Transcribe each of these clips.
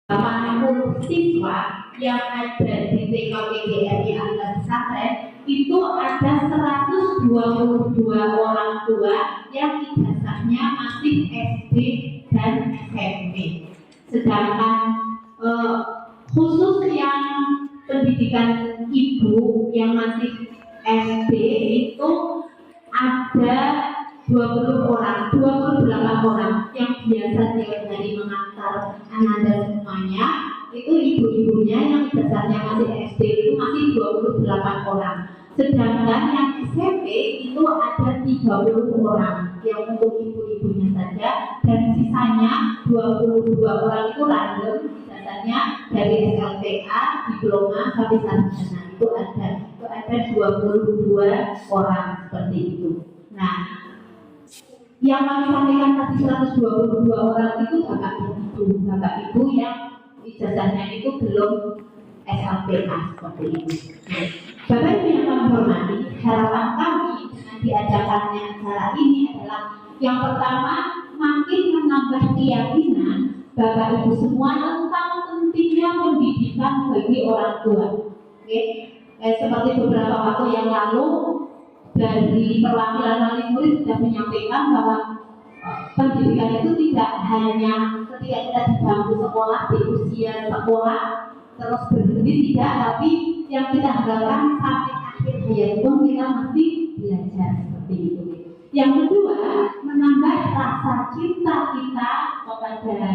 80 siswa yang ada di TKPGRI Antar Pesantren itu ada 122 orang tua yang ijazahnya masih SD dan SMP. Sedangkan khusus yang pendidikan ibu yang masih SD itu ada 28 orang yang biasa tiap hari mengantar anak semuanya. Itu ibu-ibunya yang ijazahnya masih SD itu masih 28 orang. Sedangkan yang SMP itu ada 30 orang yang untuk ibu-ibunya saja, dan sisanya 22 orang itu random ijazahnya dari SLTA, diploma sampai sarjana. Itu ada 22 orang seperti itu. Nah, yang kami sampaikan tadi 122 orang itu bapak ibu yang ijazahnya itu belum SLTA seperti itu. Bapak ibu yang kami hormati, harapan kami dengan diadakannya acara ini adalah yang pertama, makin menambah keyakinan bapak ibu semua tentang pentingnya pendidikan bagi orang tua. Oke, seperti beberapa waktu yang lalu dari perwakilan wali murid sudah menyampaikan bahwa pendidikan itu tidak hanya ketika kita di bangku sekolah, di usia sekolah terus berhenti, tidak, tapi yang kita harapkan sampai akhir hayat pun kita masih belajar seperti itu. Yang kedua, menambah rasa cinta kita kepada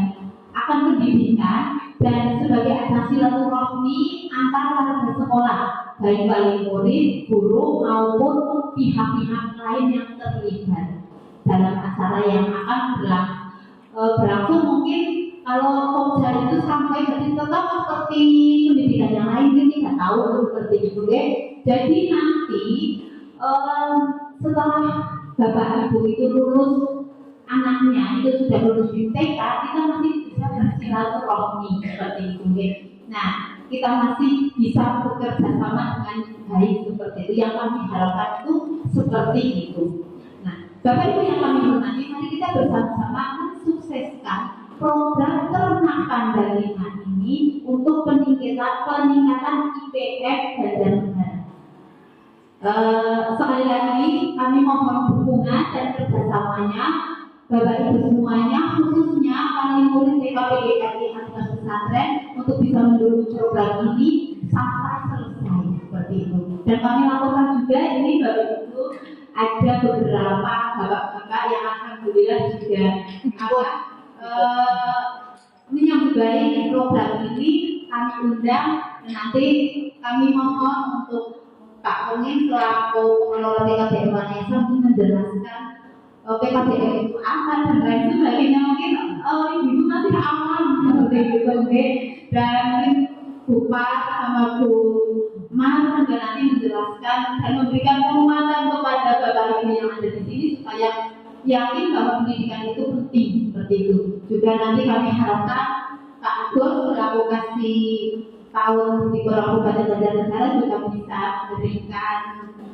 akan pendidikan dan sebagai ajang silaturahmi antar warga sekolah, baik wali murid, guru maupun pihak-pihak lain yang terlibat dalam acara yang akan berlangsung. Mungkin kalau Pokja itu sampai tetap seperti pendidikan yang lain, ini nggak tahu seperti itu deh. Jadi nanti setelah bapak ibu itu lulus, anaknya itu sudah lulus di TK, kita masih bisa bersilaturahmi seperti itu. Nah, kita masih bisa bekerja sama dengan baik seperti itu. Yang kami harapkan itu seperti itu. Nah, Bapak Ibu yang kami hormati, mari kita bersama-sama mensukseskan program ternak Pandalingan ini untuk peningkatan IPF Banjarnegara. Sekali lagi kami mohon dukungan dan kerjasamanya Bapak Ibu semuanya, khususnya wali murid TKPGRI Antar Pesantren untuk bisa mendukung program ini sampai selesai seperti itu. Dan kami lakukan juga ini Bapak Ibu, ada beberapa bapak-bapak yang alhamdulillah juga menyambut baik program ini. Kami undang, nanti kami mohon untuk Pak Pungin selaku pengelola PKBM Vanessa menjelaskan PKBM itu apa dan lain sebagainya. Mungkin ibu masih aman seperti itu, dan Bapak sama Bu Mar nanti menjelaskan dan memberikan penguatan kepada bapak ibu yang ada di sini supaya yakin bahwa pendidikan itu penting seperti itu. Juga nanti kami harapkan Pak Agus selaku kasih tahun di Kabupaten Banjarnegara juga bisa memberikan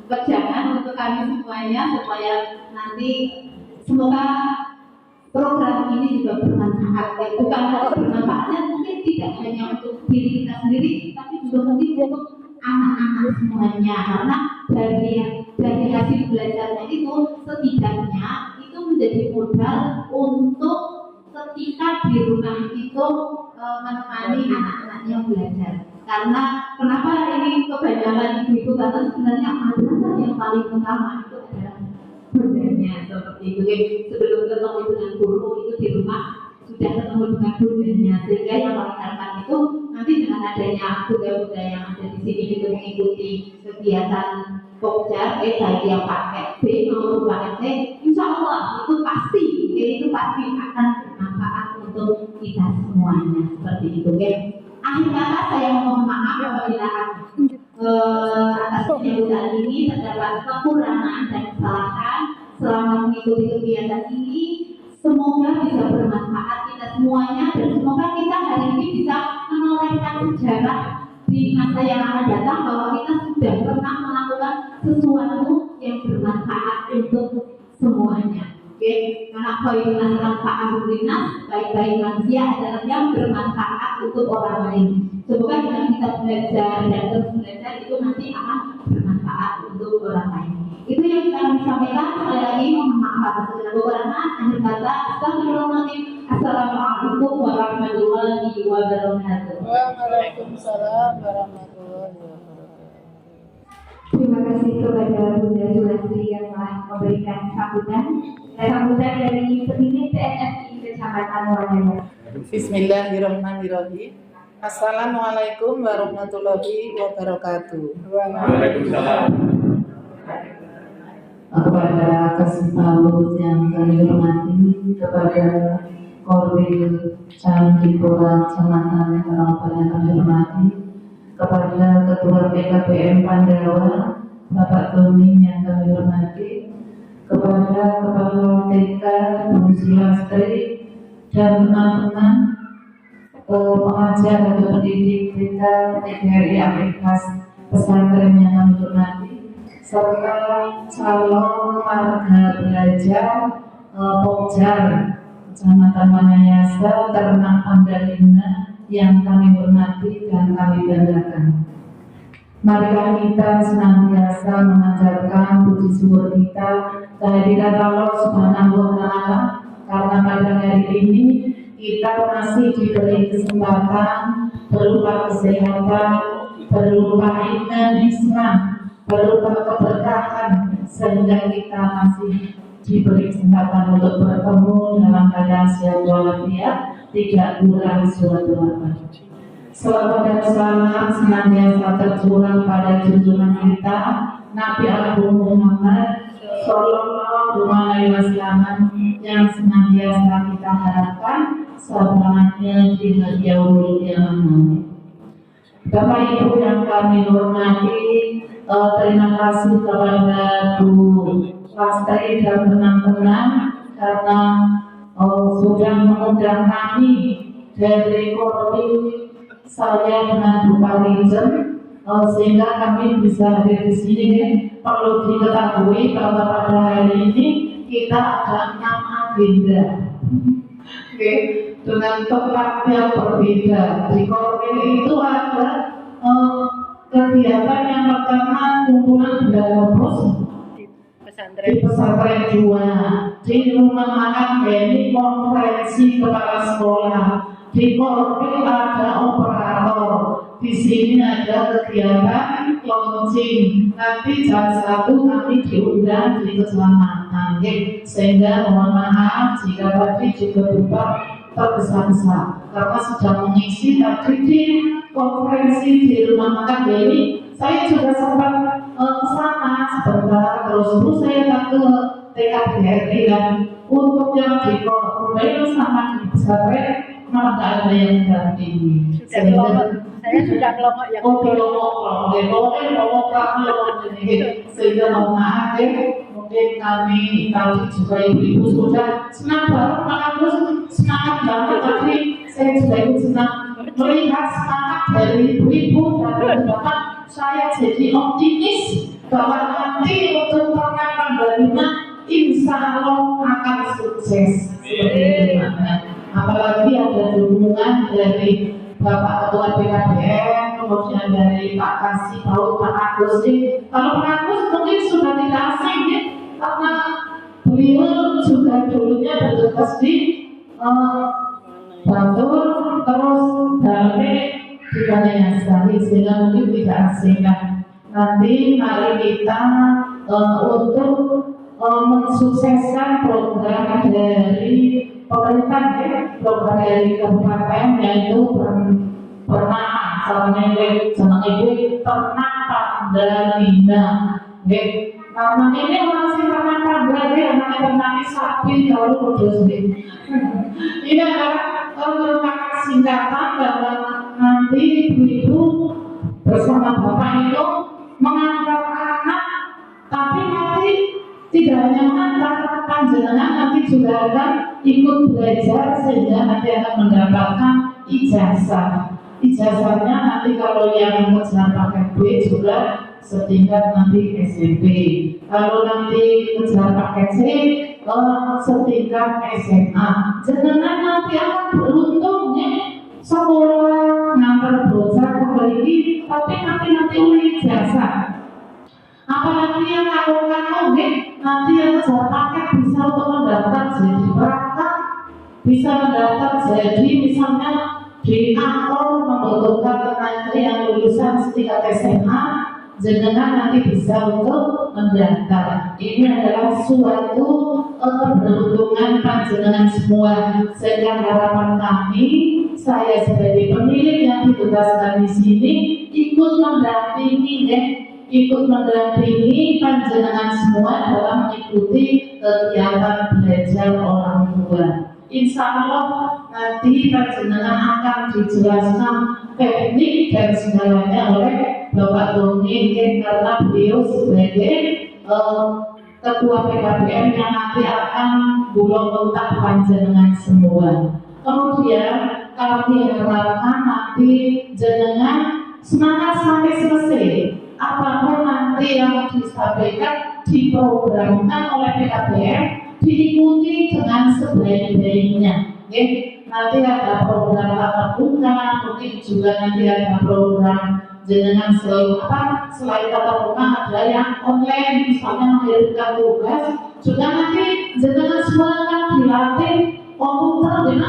wejangan untuk kami semuanya supaya nanti semoga program ini juga bermanfaat. Bukan hanya bermanfaatnya mungkin tidak hanya untuk diri kita sendiri, tapi juga mungkin untuk anak-anak semuanya, karena dari hasil belajarnya itu setidaknya itu menjadi modal untuk ketika di rumah itu menemani anak-anaknya belajar. Karena kenapa ini kebanyakan ibu-ibu, karena sebenarnya madrasah yang paling utama itu adalah bundanya seperti itu. Sebelum ketemu dengan guru itu di rumah sudah ketemu dengan bundanya, sehingga yang kami harapkan itu nanti dengan adanya bunda-bunda yang ada di sini itu mengikuti kegiatan Pokja, baik yang paket B maupun paket C, insya Allah itu pasti akan bermanfaat untuk kita semuanya seperti itu. Akhir kata saya mohon maaf apabila atas penyambutan ini terdapat kekurangan dan kesalahan selama mengikuti kegiatan ini. Semoga bisa bermanfaat kita semuanya, dan semoga kita hari ini bisa menorehkan sejarah di masa yang akan datang bahwa kita sudah pernah melakukan sesuatu yang bermanfaat untuk semuanya. Karena poin manfaat baik-baik manusia adalah yang bermanfaat untuk untuk orang lain. Semoga dengan kita belajar dan terus belajar itu nanti akan bermanfaat untuk orang lain. Itu yang kami sampaikan. Sekali lagi mohon maaf atas segala kekurangan. Akhir kata, astagfirullahaladzim. Assalamualaikum warahmatullahi wabarakatuh. Waalaikumsalam warahmatullahi wabarakatuh. Terima kasih kepada Bunda Sulastri yang telah memberikan sambutan dari pendiri TNFI Kecamatan Wadaya. Bismillahirrahmanirrahim. Assalamualaikum warahmatullahi wabarakatuh. Waalaikumsalam. Kepada Kasipau yang kami hormati, kepada Korwil Candipura Kecamatan Karawapan yang kami hormati, kepada Ketua PKPM Pandawa Bapak Tony yang kami hormati, kepada Kepala TK Bu Sulastri dan teman-teman pengajar atau pendidik TK TKRI Aplikasi pesantren yang kami hormati, serta calon warga belajar Pokjar Kecamatan Manayasa Ternak Pandalina yang kami hormati dan kami banggakan. Marilah kita senantiasa mengajarkan puji syukur kita kehadirat Allah Subhanahu wa Ta'ala, karena pada hari ini kita masih diberi kesempatan berupa kesehatan, berupa iman Islam, berupa keberkahan, sehingga kita masih diberi kesempatan untuk bertemu dalam keadaan sehat walafiat, tidak kurang suatu apa. Selawat dan salam senantiasa tercurah pada junjungan kita Nabi Agung Muhammad Sallallahu Alaihi Wasallam yang senantiasa kita harapkan selamatnya di hari yaumul qiyamah. Bapak Ibu yang kami hormati, terima kasih kepada Bu Lastri dan teman-teman karena sudah mengundang kami dari Korwil saya dengan Bu Parijem, sehingga kami bisa hadir di sini. Perlu diketahui bahwa pada hari ini kita ada 6 agenda, dengan tempat yang berbeda. Di Korwil itu ada kegiatan yang pertama kumpulan belajar di pesantren 2, di rumah makan BNI konferensi kepala sekolah. Di Korwil ada operator, di sini ada kegiatan launching. Nanti jam 1 kami diundang di kecamatan, sehingga mohon maaf jika tadi juga lupa tergesa-gesa karena sudah mengisi tadi di konferensi di rumah makan BNI. Saya juga sempat kesana sebentar, terus saya ke TKBRI, dan untuk yang di Korwil sama di pesantren malah tak ada yang dampingi. Saya sudah kelompok yang sehingga mohon maaf mungkin kami tadi juga ibu-ibu sudah senang banget, Pak Agus semangat banget tadi. Saya juga ikut senang melihat semangat dari ibu-ibu dan bapak. Saya jadi optimis bahwa nanti untuk Ternak Pandalina insya Allah akan sukses. Apalagi ada dukungan dari Bapak Ketua PKBM, kemudian dari Pak Kasipau, Pak Agus. Kalau Pak Agus mungkin sudah tidak asing ya, karena beliau juga dulunya bertugas di Batur, terus dari di Banyanasari, sehingga mungkin tidak asing. Nanti mari kita untuk mensukseskan program dari pemerintah, program dari kabupaten, yaitu bernama salamnya jeneng ibu Ternak Pandalina. Nama ini masih Ternak Pandalina, namanya ternak sapi kalau kudus. Ini adalah merupakan singkatan bahwa nanti ibu-ibu bersama bapak itu mengantar anak, tapi nanti tidak hanya mengantar, panjenengan nanti juga akan ikut belajar sehingga nanti akan mendapatkan ijazah. Ijazahnya nanti kalau yang kejar paket B juga setingkat nanti SMP. Kalau nanti kejar paket C setingkat SMA. Jenengan nanti akan beruntung ya, sekolah ngantar bocah kembali, tapi nanti oleh jasa. Apalagi yang ngawur nanti yang kejar paket bisa untuk mendaftar jadi perangkat, bisa mendaftar jadi misalnya di kantor membutuhkan tenaga yang lulusan setingkat SMA, jenengan nanti bisa untuk mendaftar. Ini adalah suatu keberuntungan panjenengan semua. Sehingga harapan kami, saya sebagai pemilik yang ditugaskan di sini ikut mendampingi panjenengan semua dalam mengikuti kegiatan belajar orang tua. Insya Allah nanti panjenengan akan dijelaskan teknik dan segalanya oleh Bapak Doni, karena beliau sebagai ketua PKBM yang nanti akan bulog kontak panjenengan semua. Kemudian kami harapkan nanti jenengan semangat sampai selesai. Apapun nanti yang disampaikan diprogramkan oleh PKBM diikuti dengan sebaik-baiknya. Nanti ada program tatap muka, mungkin juga nanti ada program jenengan selain tatap muka ada yang online, misalnya mengirimkan tugas, juga nanti jenengan semua akan dilatih komputer,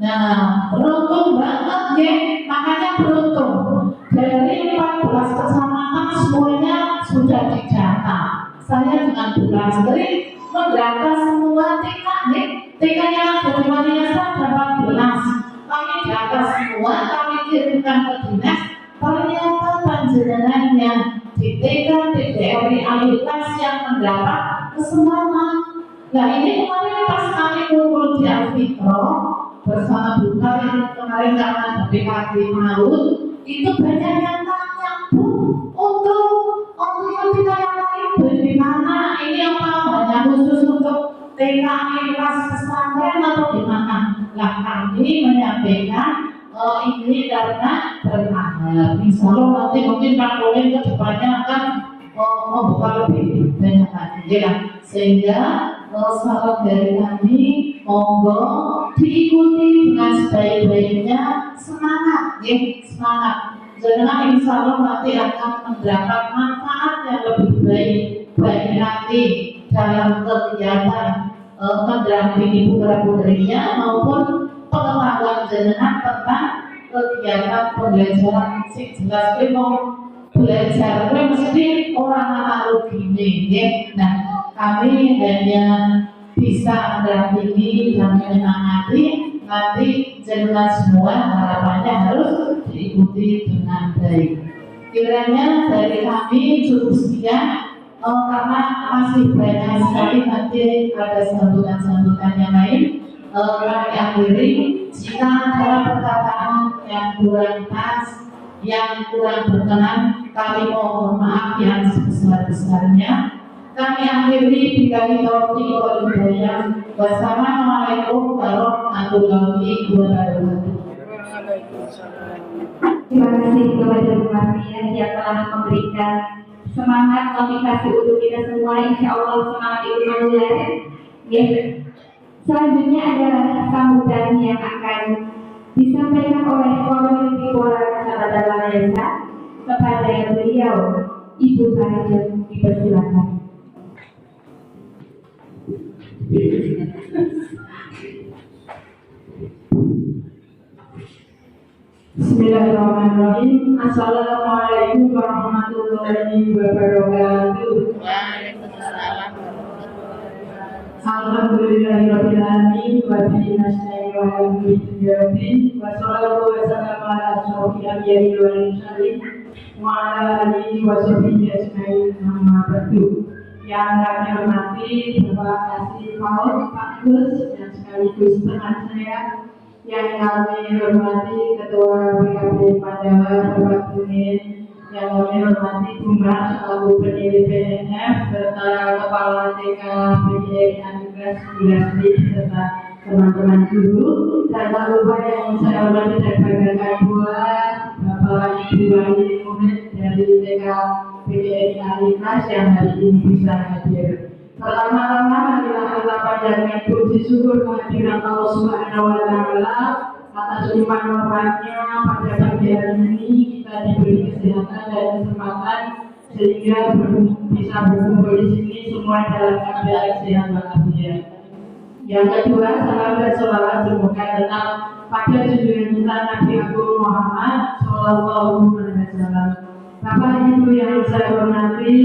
Nah, beruntung banget makanya beruntung. Dari 14 kecamatan semuanya sudah didata. Saya dengan Bu Lastri mendata semua TK, TK yang ada di Maniasa ada 14. Kami data semua, kami kirimkan ke dinas. Ternyata panjenengan yang di TK TDRI Alitas yang mendapat kesempatan. Nah ini kemarin pas kami kumpul di Alfitro bersama Bu Karin kemarin karena ada PKB Maut, itu banyak yang tanya, Bu, untuk kita yang lain bagaimana? Ini apa hanya khusus untuk TK kelas pesantren atau gimana? Nah kami menyampaikan ini karena bertahap. Insya Allah nanti mungkin Pak Kolin ke depannya akan membuka lebih banyak lagi, sehingga saran dari kami monggo diikuti dengan sebaik-baiknya, semangat. Jangan insya Allah nanti akan mendapat manfaat yang lebih baik nanti dalam kegiatan mendampingi putra-putrinya maupun pengetahuan jenengan tentang kegiatan pembelajaran sing jelas belajar mesti orang analog gini Nah kami hanya bisa mendampingi dan menyemangati, nanti jenengan semua harapannya harus diikuti dengan baik. Kiranya dari kami cukup sekian, karena masih banyak sekali nanti ada sambutan-sambutan yang lain. Kami akhiri, jika ada perkataan yang kurang pas, yang kurang berkenan, kami mohon maaf yang sebesar-besarnya. Kami akhiri billahi taufiq wal hidayah. Wassalamualaikum warahmatullahi wabarakatuh. Terima kasih kepada Bu Martian yang telah memberikan semangat motivasi untuk kita semua. Insya Allah semangat itu menular. Selanjutnya adalah sambutan yang akan disampaikan oleh Komite Pora Kecamatan Maniasa kepada beliau, Ibu Karijem, dipersilakan. Bismillahirrahmanirrahim. Assalamualaikum warahmatullahi wabarakatuh. Alhamdulillahirabbil alamin wa bihi nasta'in wa ala kulli wa sallallahu wa sallama ala asyrofil anbiya'i wal mursalin wa ala alihi wa sahbihi ajmain, amma ba'du. Yang kami hormati Bapak Kasih Paul, Pak Gus, dan sekaligus teman saya. Yang kami hormati Ketua PKB Pandawa, Bapak Kunin. Yang kami hormati Bumar selaku pendiri PNF, serta Kepala TK PGRI Anugerah 19 serta teman-teman guru. Dan tak lupa yang saya hormati dan banggakan pula Bapak Ibu Wali Murid dari TK PGRI Anugerah yang hari ini bisa hadir. Pertama-tama marilah kita panjatkan puji syukur kehadiran Allah Subhanahu wa Ta'ala atas limpahan rahmatnya pada pagi pagi hari ini kita diberi kesehatan dan kesempatan sehingga bisa berkumpul di sini semua dalam keadaan sehat walafiat. Yang kedua, salam dan sholawat semoga tetap pada junjungan kita Nabi Agung Muhammad Sallallahu Alaihi Wasallam. Bapak Ibu yang saya hormati,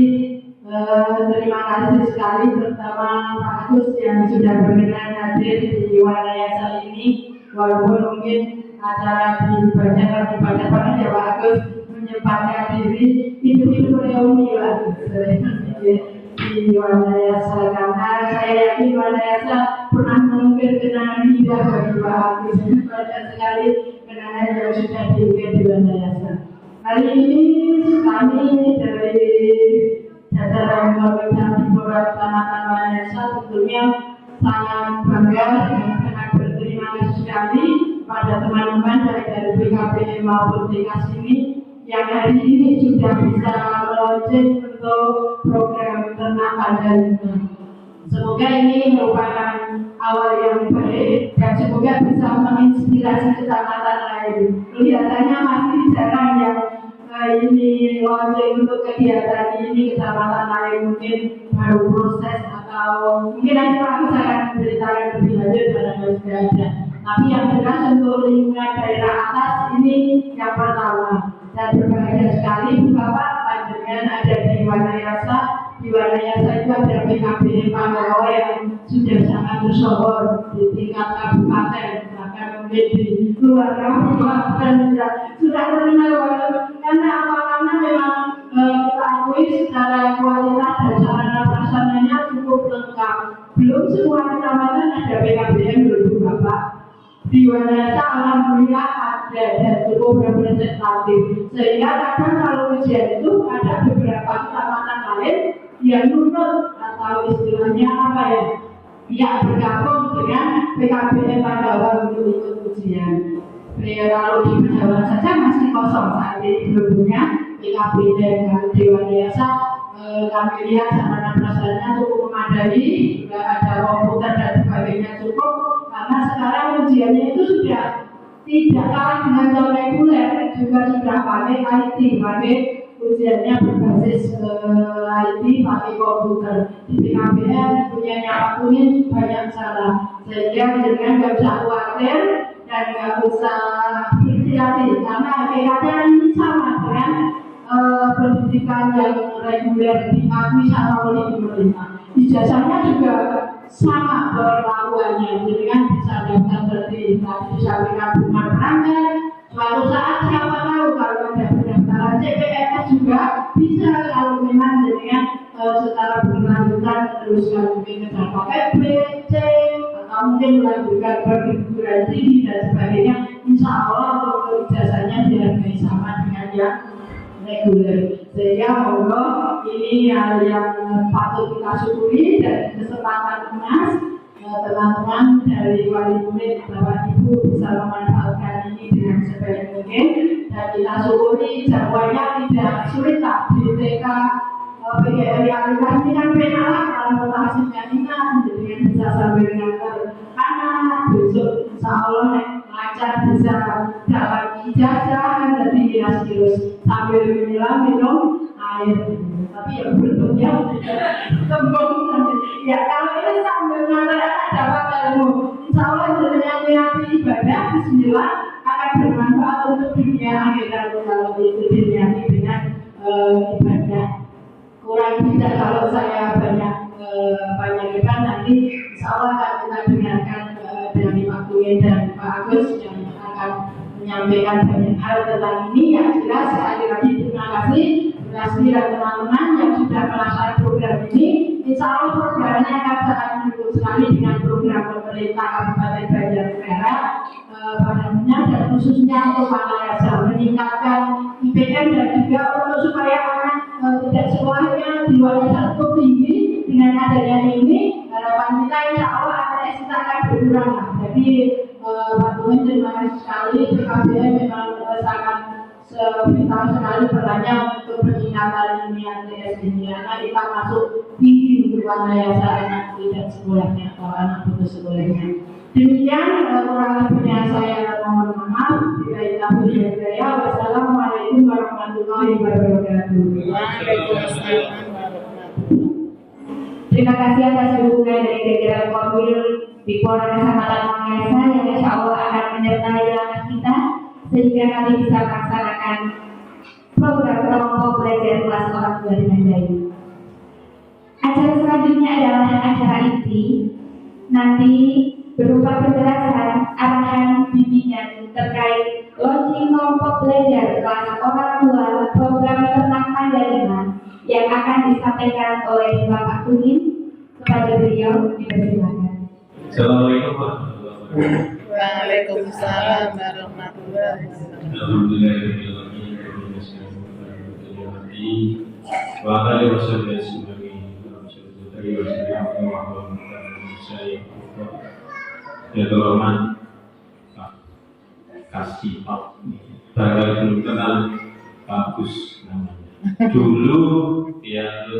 terima kasih sekali terutama Pak Agus yang sudah berkenan hadir di Wanayasa ini, walaupun mungkin acara di banyak lagi pada ya Pak Agus menyempatkan diri hidup reuni lah di Wanayasa, karena saya yakin Wanayasa pernah mengukir kenangan indah bagi Pak Agus. Banyak sekali kenangan yang sudah diukir di Wanayasa. Hari ini kami dari jajaran Komite Hiburan Kecamatan Wanayasa tentunya sangat bangga dan sangat berterima kasih sekali pada teman-teman dari PKB maupun TK ini yang hari ini sudah bisa launching untuk program ternak Mandalika. Semoga ini merupakan awal yang baik dan semoga bisa menginspirasi kecamatan lain. Kelihatannya masih jarang yang ini launching untuk kegiatan ini kecamatan lain, mungkin baru proses atau mungkin nanti Pak Agus akan menceritakan lebih lanjut pada sudah ada. Tapi yang jelas untuk lingkungan daerah atas ini yang pertama. Dan berbahagia sekali Bapak panjenengan ada di Wanayasa. Di Wanayasa itu ada PKB Pandawa yang sudah sangat tersohor di tingkat kabupaten, bahkan mungkin di luar kabupaten sudah terkenal banget. Karena awalnya memang kita akui secara kualitas dan sarana prasarananya cukup lengkap. Belum semua kecamatan ada PKBM dulu Bapak. Di Wanayasa alhamdulillah ada dan cukup representatif, sehingga kadang kalau ujian itu ada beberapa kecamatan lain yang nurut atau istilahnya apa ya bergabung dengan PKBM Pandawa untuk ikut ujian. Kalau di Pandawa saja masih kosong saat ini, belumnya PKBM di Wanayasa kami lihat sarana prasarana cukup memadai, juga ada komputer dan sebagainya cukup, karena sekarang ujiannya itu sudah tidak kalah dengan tahun reguler, juga sudah pakai IT, pakai ujiannya berbasis IT, pakai komputer. Di PKBM punya waktunya banyak cara, sehingga dengan nggak usah khawatir dan nggak usah berhati-hati, karena hakikatnya ini sama dengan pendidikan yang reguler diakui sama oleh pemerintah. Ijazahnya juga sama perlakuannya, jadi kan bisa daftar seperti tadi disampaikan bunga berangkat. Suatu saat siapa tahu kalau ada pendaftaran CPNS juga bisa, kalau memang dengan secara berkelanjutan teruskan mungkin ke pakai B, C atau mungkin melanjutkan perguruan tinggi dan sebagainya. Insya Allah untuk ijazahnya dihargai sama dengan yang reguler. Sehingga monggo ini hal yang patut kita syukuri dan kesempatan emas teman-teman dari wali murid Bapak Ibu bisa memanfaatkan ini dengan sebaik mungkin, dan kita syukuri jadwalnya tidak sulit tak di TK PGRI Alitas ini kan penalah transportasinya kita jadi bisa sampai dengan anak besok insya Allah lancar bisa dapat ijazah, jadi hias-hias sambil menyelam minum air, tapi yang bentuknya tembung ya. Kalau ini sambil mengalir dapat ilmu, insya Allah dengan niat ibadah bismillah akan bermanfaat untuk dunia akhirat. Kalau itu diniati dengan ibadah, kurang tidak kalau saya banyak depan nanti insya Allah akan kita dengarkan dari Pak Kuyen dan Pak Agus yang akan menyampaikan banyak hal tentang ini. Yang jelas sekali lagi terima kasih Lasmi dan teman-teman yang sudah melaksanakan program ini. Insya Allah programnya akan sangat mendukung sekali dengan program pemerintah Kabupaten Banjarnegara padanya, dan khususnya untuk Wanayasa meningkatkan IPM dan juga untuk supaya anak tidak sekolahnya di Wanayasa cukup tinggi. Dengan adanya ini harapan kita insya Allah ATS kita akan berkurang. Jadi Pak Tumen terima kasih sekali. PKBM memang sangat vital sekali perannya untuk peningkatan ini ATS ini, karena kita masuk tinggi untuk Wanayasa anak tidak sekolahnya atau anak putus sekolahnya. Demikian kurang lebihnya saya mohon maaf. Wassalamualaikum warahmatullahi wabarakatuh. Waalaikumsalam warahmatullahi. Terima kasih atas dukungan dari jajaran Korwil di Polres Kecamatan Mangesa yang insya Allah akan menyertai langkah kita sehingga kami bisa melaksanakan program kelompok belajar kelas orang tua dengan baik. Acara selanjutnya adalah acara inti, nanti berupa penjelasan arahan bimbingan terkait launching kelompok belajar kelas orang tua program Ternak Mandalika yang akan disampaikan oleh Bapak Kunin. Kepada beliau dipersilakan. Assalamualaikum warahmatullahi wabarakatuh. Waalaikumsalam warahmatullahi wabarakatuh. Ya terhormat Pak Kasih Pak, barangkali belum kenal bagus namanya. Dulu dia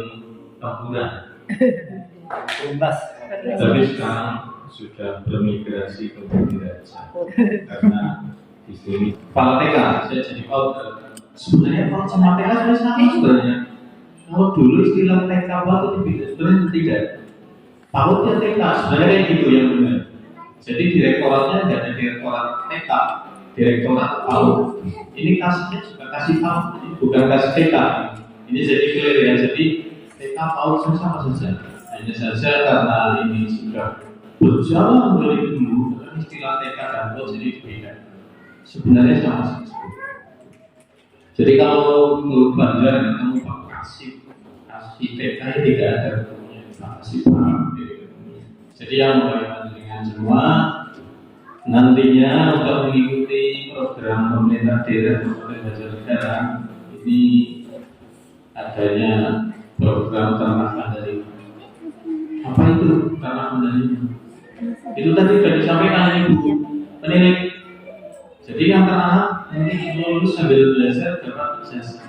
Tamburan, tapi sekarang sudah bermigrasi ke Bidaraja karena di sini Pak TK saya jadi PAUD. Sebenarnya kalau sama TK saya sama sebenarnya. Kalau dulu istilah TK PAUD itu beda, sebenarnya tidak. PAUD ya TK sebenarnya kayak gitu yang benar. Jadi direktoratnya tidak ada direktorat TK, direktorat PAUD. Ini kasihnya juga kasih PAUD, bukan kasih TK. Ini jadi clear ya. Jadi TK PAUD sama saja. Hanya saja karena ini sudah berjalan dari dulu, istilah TK dan PAUD jadi beda. Sebenarnya sama saja. Jadi kalau menurut Banjar ketemu Pak Kasih TK tidak ada Pak Kasih PAUD. Jadi yang berkaitan dengan semua nantinya untuk mengikuti program pemerintah daerah Kabupaten Banjarnegara ini adanya program Ternak Mandalika. Apa itu Ternak Mandalika? Itu tadi sudah disampaikan Ibu penilik. Jadi yang ternak nanti lulus sambil belajar dapat ijazah.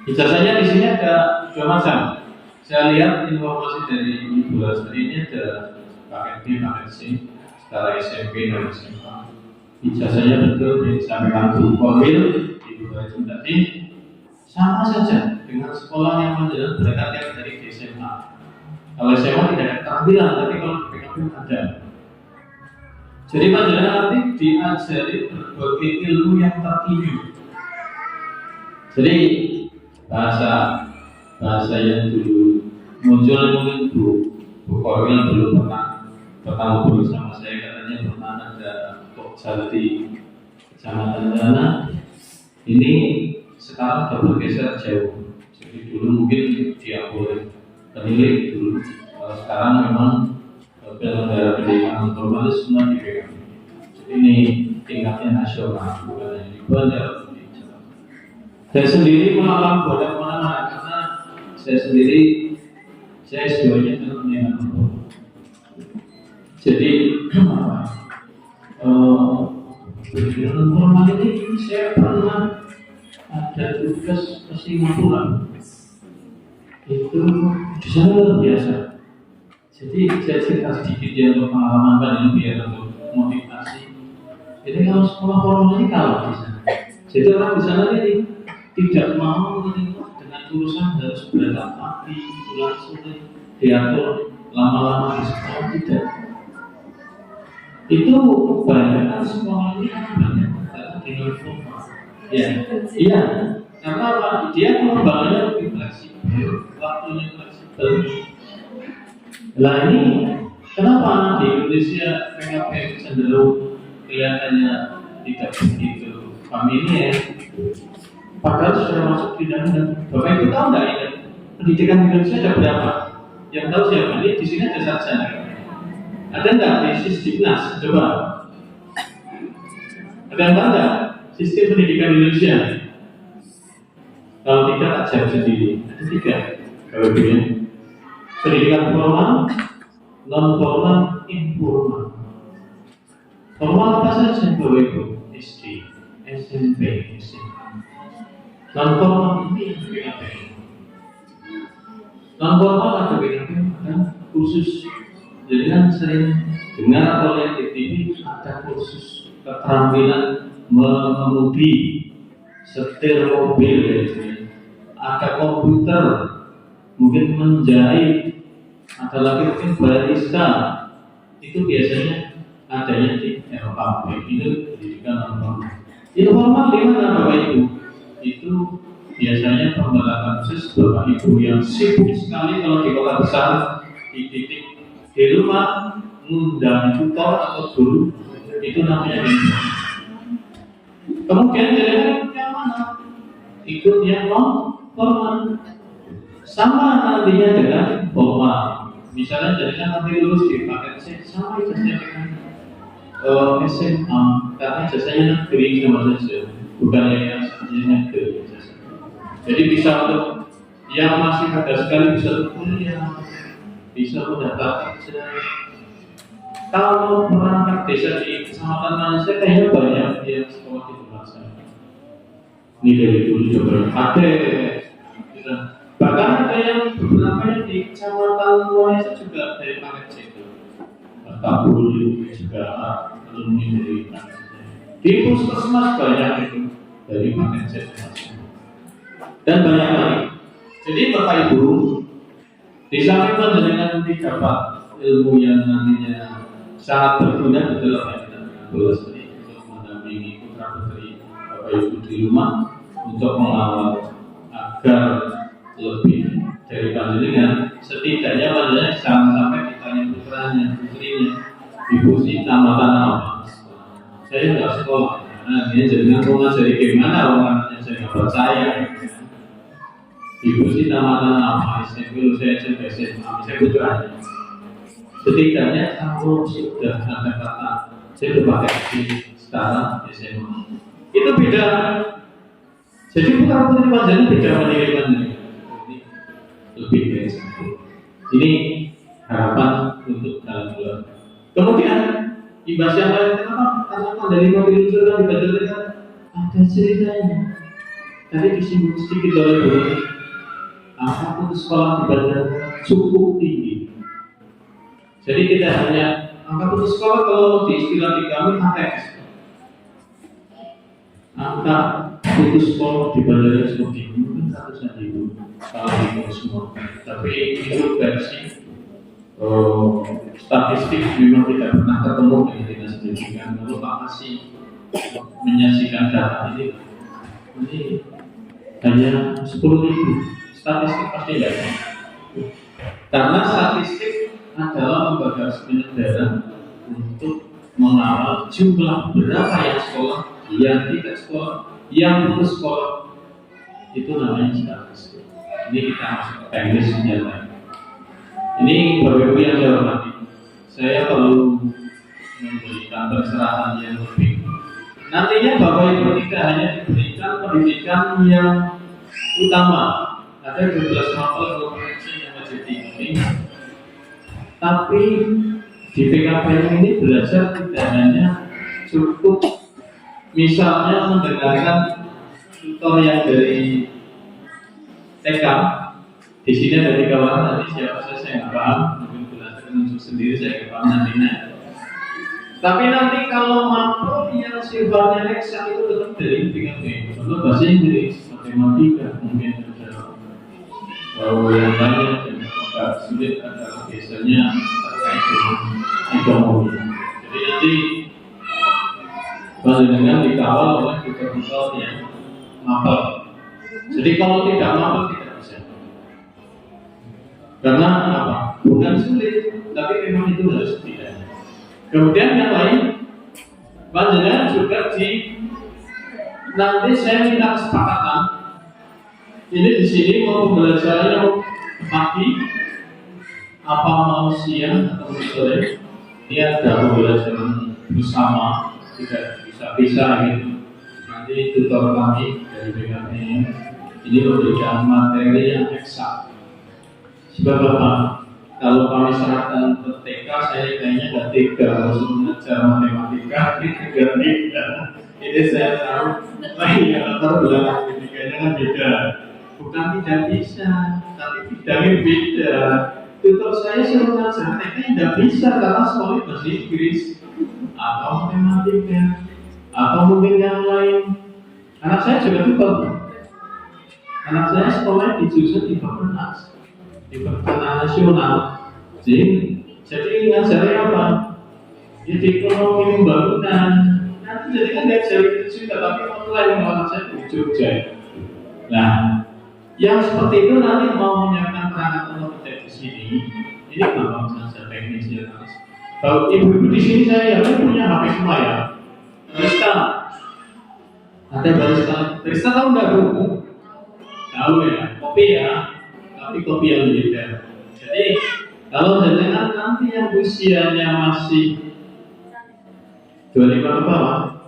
Ijazahnya di sini ada dua macam. Saya lihat informasi dari Ibu Lasri ini ada paket B, paket C, secara SMP dan SMA. Ijazahnya betul yang disampaikan Bu Korwil, Ibu Lasri tadi, sama saja dengan sekolah yang menjelaskan berangkat yang dari SMA. Kalau SMA tidak ada keterampilan, tapi kalau PKP ada. Jadi panjenengan nanti diajari berbagai ilmu yang terkini. Jadi bahasa yang dulu muncul mungkin Bu Korwil belum pernah bertemu bersama saya, katanya pernah ada Kok Jati Kecamatan Dana. Ini sekarang sudah bergeser jauh. Jadi dulu mungkin dia boleh penilik dulu. Kalau sekarang memang penyelenggara pendidikan formal semua dipegang. Jadi ini tingkatnya nasional, bukan hanya di Banjar. Saya sendiri mengalami banyak mana karena saya sendiri S2-nya dalam pendidikan. Jadi pendidikan formal ini saya pernah ada tugas ke Singapura. Itu di sana luar biasa. Jadi saya cerita sedikit ya untuk pengalaman Pak ini biar untuk motivasi. Jadi kalau sekolah formal ini kalau di sana, jadi orang di sana ini tidak mau menerima dengan urusan harus berangkat pagi, pulang sore, diatur lama-lama di sekolah tidak. Itu kebanyakan sekolah ini kan banyak karena di non formal. Ya, iya. Karena apa? Dia pengembangannya lebih fleksibel, waktunya fleksibel. Nah ini kenapa di Indonesia PKP cenderung kelihatannya tidak begitu familiar? Padahal sudah masuk di dalam. Bapak Ibu tahu nggak ini? Pendidikan di Indonesia ada berapa? Yang tahu siapa? Ini di sini ada sarjana. Ada nggak di Sisdiknas? Coba. Ada yang tahu nggak sistem pendidikan Indonesia? Kalau tidak tak jawab sendiri. Ada 3. Kalau begini. Pendidikan formal, non formal, informal. Formal apa saja Bapak Ibu? SD, SMP, SMA. Non formal ini PKP. Non formal ada PKP, ada khusus. Jadi kan sering Dengar atau lihat di TV ada kursus keterampilan mengemudi, setir mobil, ada komputer, mungkin menjahit, ada lagi mungkin barista. Itu biasanya adanya di Eropa. Itu pendidikan normal. Informal di mana Bapak Ibu? Itu biasanya pembelajaran khusus Bapak Ibu yang sibuk sekali kalau di kota besar, di titik di rumah ngundang tutor atau guru, itu namanya informal. Kemudian jalan yang mana? Ikut yang formal. Sama nantinya dengan formal. Misalnya jaringan nanti lulus di paket C, sama ijazahnya dengan SMA, karena ijazahnya negeri sama saja, bukan yang negeri. Jadi bisa untuk yang masih muda sekali bisa untuk kuliah, bisa mendaftar kerja. Kalau perangkat desa di kecamatan mana saya kayaknya banyak yang sekolah di tempat saya. Ini dari dulu juga ada. Bahkan ada yang beberapa yang di kecamatan Wanesa juga dari paket C itu. Kabul juga alumni dari paket C. Di puskesmas banyak itu dari paket C dan banyak lagi. Jadi Bapak Ibu, di samping panjenengan dapat ilmu yang nantinya sangat berguna betul apa yang kita bahas tadi untuk mendampingi putra putri Bapak Ibu di rumah untuk mengawal agar lebih dari panjenengan, setidaknya panjenengan jangan sampai ditanya putranya, putrinya, ibu sih tamatan apa? Saya nggak sekolah, nah dia jangan mau ngajari gimana orangnya saya nggak percaya. Ibu sih tamatan apa? SMP saya SMA, saya putranya. Setidaknya kalau sudah ada kata saya berpakai di sekarang SMA, itu beda. Jadi putra putri panjenengan beda menilai panjenengan. Lebih dari satu. Ini harapan untuk dalam keluarga. Kemudian imbas yang lain kenapa? Karena dari mobil surga dibaca ada ceritanya. Tadi disinggung sedikit oleh Bu. Apapun sekolah dibaca cukup tinggi. Jadi tidak hanya angka putus sekolah kalau di istilah di kami ATS. Angka putus sekolah dibaca seperti ini mungkin 100.000 kalau di semua. Tapi itu versi statistik memang tidak pernah ketemu dengan dinas pendidikan. Lalu Pak masih menyajikan data ini hanya 10.000. Statistik pasti tidak. Karena statistik adalah lembaga resmi negara untuk mengawal jumlah berapa yang sekolah, yang tidak sekolah, yang putus sekolah. Itu namanya statistik. Ini kita masuk ke teknis senjata. Ini Bapak Ibu yang saya hormati, saya perlu memberikan pencerahan yang lebih. Nantinya Bapak Ibu tidak hanya diberikan pendidikan yang utama, ada 12 mapel kompetensi yang wajib tinggi. Tapi di PKPM ini belajar tidak hanya cukup misalnya mendengarkan tutor yang dari TK. Di sini ada 3 orang, nanti siapa saya nggak paham, mungkin belajar menunjuk sendiri saya nggak paham nantinya. Tapi nanti kalau mampu yang sifatnya leksa itu tetap dari PKPM. Contoh bahasa Inggris, matematika, mungkin ada yang lain yang agak sulit adalah biasanya terkait dengan ekonomi. Jadi nanti panjenengan dikawal oleh tutor-tutor yang mapel. Jadi kalau tidak mapel tidak bisa. Karena apa? Bukan sulit, tapi memang itu harus tidak. Kemudian yang lain, panjenengan juga nanti saya minta kesepakatan. Ini di sini mau pembelajaran pagi, apa mau siang atau sore. Ini ada pembelajaran bersama, tidak bisa gitu. Nanti tutor kami dari BKPM ini memberikan materi yang eksak. Sebab apa? Kalau kami serahkan ke TK, saya kayaknya nggak tega harus mengajar matematika, tidak. Ini saya tahu, ya latar belakang pendidikannya kan beda. Bukan tidak bisa, tapi bidangnya beda. Itu tutor saya suruh ngajar TK tidak bisa karena sekolah bahasa Inggris atau matematika atau mungkin yang lain. Anak saya juga tutor. Anak saya sekolah di jurusan di Bapenas, di Pertanian Nasional. Jadi ngajarnya apa? Ya di ekonomi pembangunan. Nanti jadi kan dia jadi juga tapi online kalau saya di Jogja. Nah, yang seperti itu nanti mau menyiapkan perangkat otomatis di sini, ini gampang saja teknisnya. Kalau ibu-ibu di sini saya yakin punya HP semua ya. Barista, ada barista tahu nggak bu? Tahu ya, kopi ya, tapi kopi yang beda. Jadi kalau jangan nanti yang usianya masih 25 ke bawah,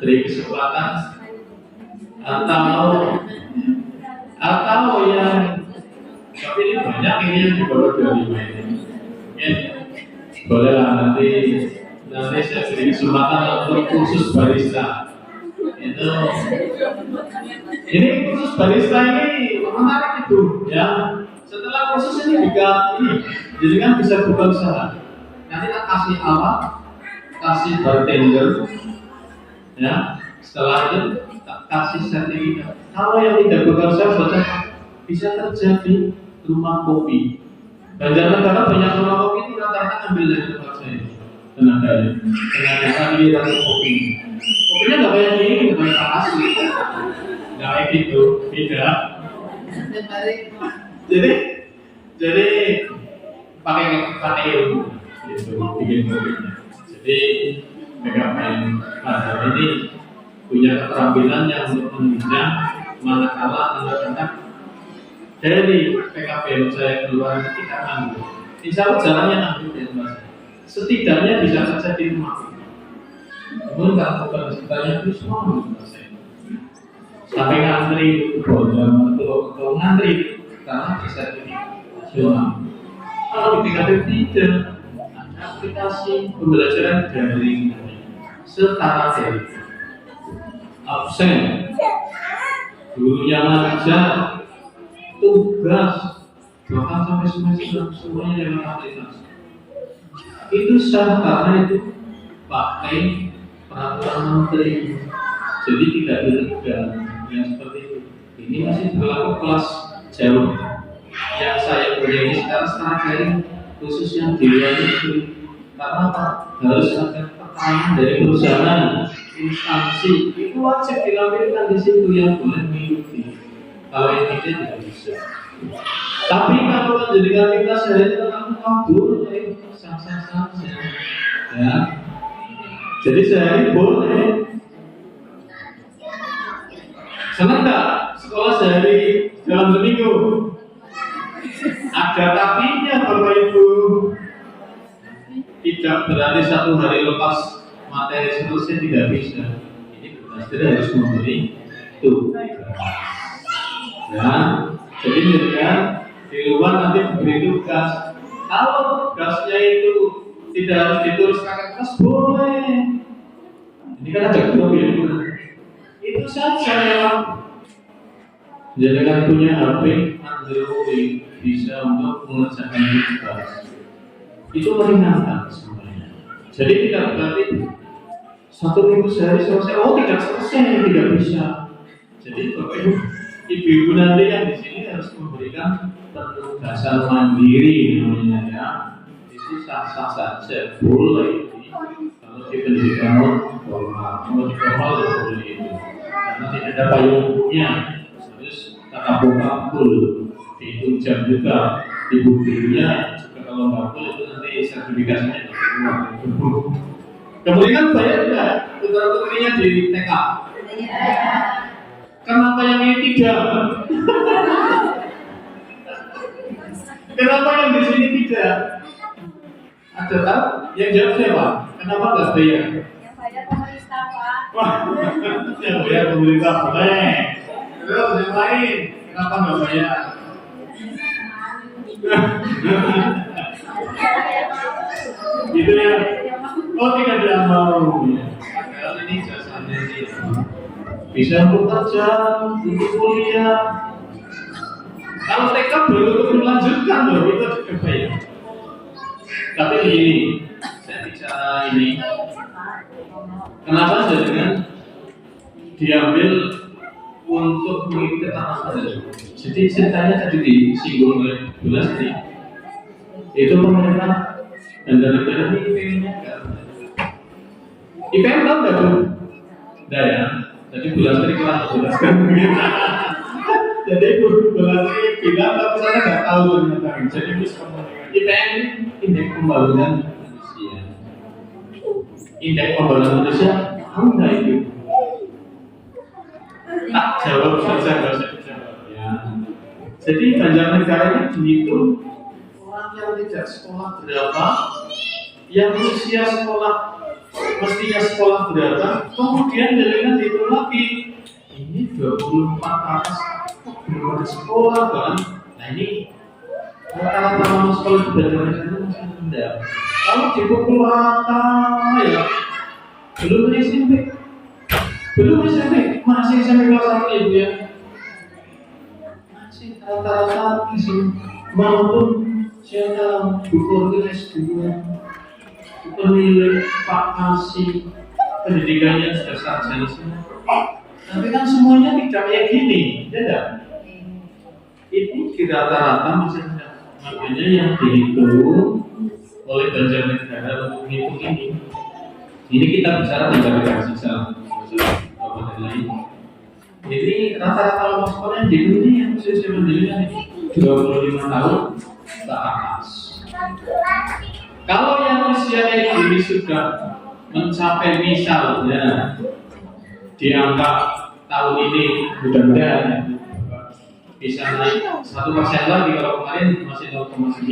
beri kesempatan atau yang tapi ini banyak ini yang di bawah 25 ini. Ya, boleh lah nanti saya beri kesempatan untuk khusus barista. Ini khusus barista ini menarik itu ya. Setelah khusus ini juga ini, jadi kan bisa buka usaha. Nanti kita kasih alat, kasih bartender, ya. Setelah itu kasih sertifikat. Kalau yang tidak buka usaha bisa kerja di rumah kopi. Banjarnegara banyak rumah kopi itu rata-rata ambil dari tempat saya. Tenaganya giliran kopi. Kopinya nggak kayak gini, nggak kayak asli, nggak kayak gitu, beda. Jadi pakai ilmu gitu, bikin kopinya. Jadi PKPM Bazar ini punya keterampilan yang untuk membina manakala anak-anak dari PKPM saya keluar ketika nganggur. Insya Allah jalannya nganggur ya Mas. Setidaknya bisa kerja di rumah. Namun kalau bukan sebanyak itu semua harus selesai. Sampai ngantri bodoh atau ngantri karena bisa jadi nasional. Kalau di tingkat tidak ada aplikasi pembelajaran daring setara daring. Absen, gurunya ngajar, tugas, bahkan sampai semester semuanya dengan aplikasi. Itu sah karena itu pakai peraturan menteri, jadi tidak dilegal yang seperti itu. Ini masih berlaku kelas jauh. Yang saya punya ini sekarang setengah daring khusus yang di luar negeri. Karena apa? Harus ada tekanan dari perusahaan, instansi. Itu wajib dilampirkan di situ yang boleh mengikuti. Kalau yang tidak bisa. Tapi kalau menjadikan kita sehari itu boleh sah-sah saja. Ya. Jadi sehari boleh. Senang tak sekolah sehari dalam seminggu? Ada tapinya Bapak Ibu. Tidak berarti satu hari lepas materi selesai tidak bisa. Ini pasti harus memberi tugas. Ya, jadi kan di luar nanti diberi tugas. Kalau tugasnya itu tidak harus ditulis pakai kertas boleh. Ini kan ada dua ya. Itu saja ya. Jadi kan punya HP Android bisa untuk mengerjakan tugas. Itu meringankan semuanya. Jadi tidak berarti satu minggu sehari selesai. Oh tidak selesai, tidak bisa. Jadi Bapak Ibu nanti yang di sini harus memberikan penugasan mandiri namanya ya. Itu sah-sah saja, boleh. Kalau di pendidikan formal, kalau di formal boleh itu. Karena tidak ada payung hukumnya. Terus kata full, dihitung jam juga, dibuktinya juga kalau nggak full itu nanti sertifikasinya keluar. Kemudian banyak juga tutor-tutornya di TK. Kenapa yang ini tidak? Kenapa yang di sini tidak? Ada tak? Yang jawab siapa? Kenapa nggak bayar? Yang bayar pemerintah Pak. Wah, yang bayar pemerintah boleh. Terus yang lain, kenapa nggak bayar? Gitu ya? Oh tidak ada mau. Padahal ini jasanya ini bisa untuk kerja, untuk kuliah. Kalau TK baru melanjutkan loh, itu juga ya. Tapi begini, saya bicara ini, kenapa dengan diambil untuk mengikuti tanah saja? Jadi ceritanya tadi disinggung oleh Bu Lasti, itu pemerintah dan negara ini IPM-nya enggak. IPM tahu nggak Bu? Enggak ya. Jadi Bu Lasti kurang menjelaskan begitu. Jadi Bu Lasti bilang tapi saya nggak tahu ternyata. Jadi IPM ini indeks pembangunan manusia. Indeks pembangunan manusia tahu nggak itu? Tak jawab saja nggak usah dijawab ya. Jadi Banjarnegara ini dihitung orang yang tidak sekolah berapa, yang usia sekolah mestinya sekolah berapa, kemudian jaringan dihitung lagi. Ini 24 atas belum ada sekolah kan? Nah ini rata-rata nama sekolah di Banjarnegara itu masih rendah. Kalau di pukul rata ya belum SMP. Belum SMP, masih SMP kelas 1 ibu ya. Masih rata-rata di sini. Walaupun saya tahu buku S2, penilai Pak Kasih, pendidikannya sudah sarjana semua. Tapi kan semuanya tidak kayak gini, ya tidak? Itu di rata-rata masih rendah. Makanya yang dihitung oleh Banjarnegara untuk menghitung ini. Ini kita bicara Banjarnegara sisa. Lain. Jadi rata-rata lulus sekolah di dunia yang usia pendidikan 25 tahun ke atas. Kalau yang usianya ini sudah mencapai misalnya di angka tahun ini mudah-mudahan bisa naik 1% lagi, kalau kemarin masih 0,9.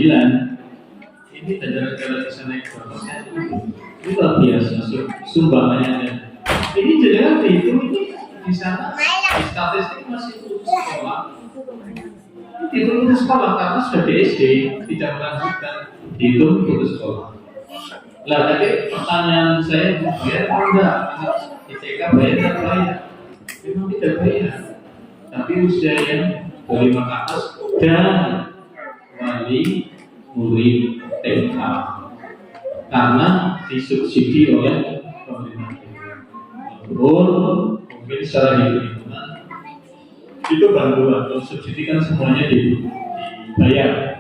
Ini Banjarnegara bisa naik 2%. Itu luar biasa sumbangannya. Ini jelas dihitung ini di sana di statistik masih putus sekolah. Dihitung putus sekolah karena sudah di SD tidak melanjutkan, dihitung putus sekolah. Lah tadi pertanyaan saya, bayar atau enggak? Di TK bayar atau bayar? Memang tidak bayar. Tapi usia yang 25 ke atas dan wali murid TK karena disubsidi oleh pemerintah. Mungkin secara hitung-hitungan itu bantuan, kalau subsidi kan semuanya dibayar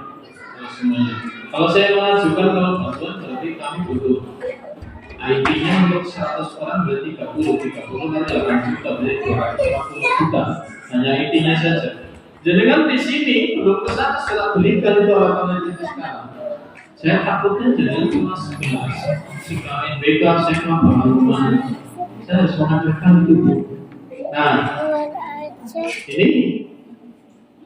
semuanya. Kalau saya mengajukan kalau bantuan berarti kami butuh IT-nya untuk 100 orang berarti 30 kan 8 juta, berarti 250 juta hanya IT-nya saja. Jadi kan di sini belum kesana setelah belikan itu alat-alat itu sekarang. Saya takutnya jangan cuma 11 jika NBK saya pengalaman. Saya harus mengadakan itu. Nah, ini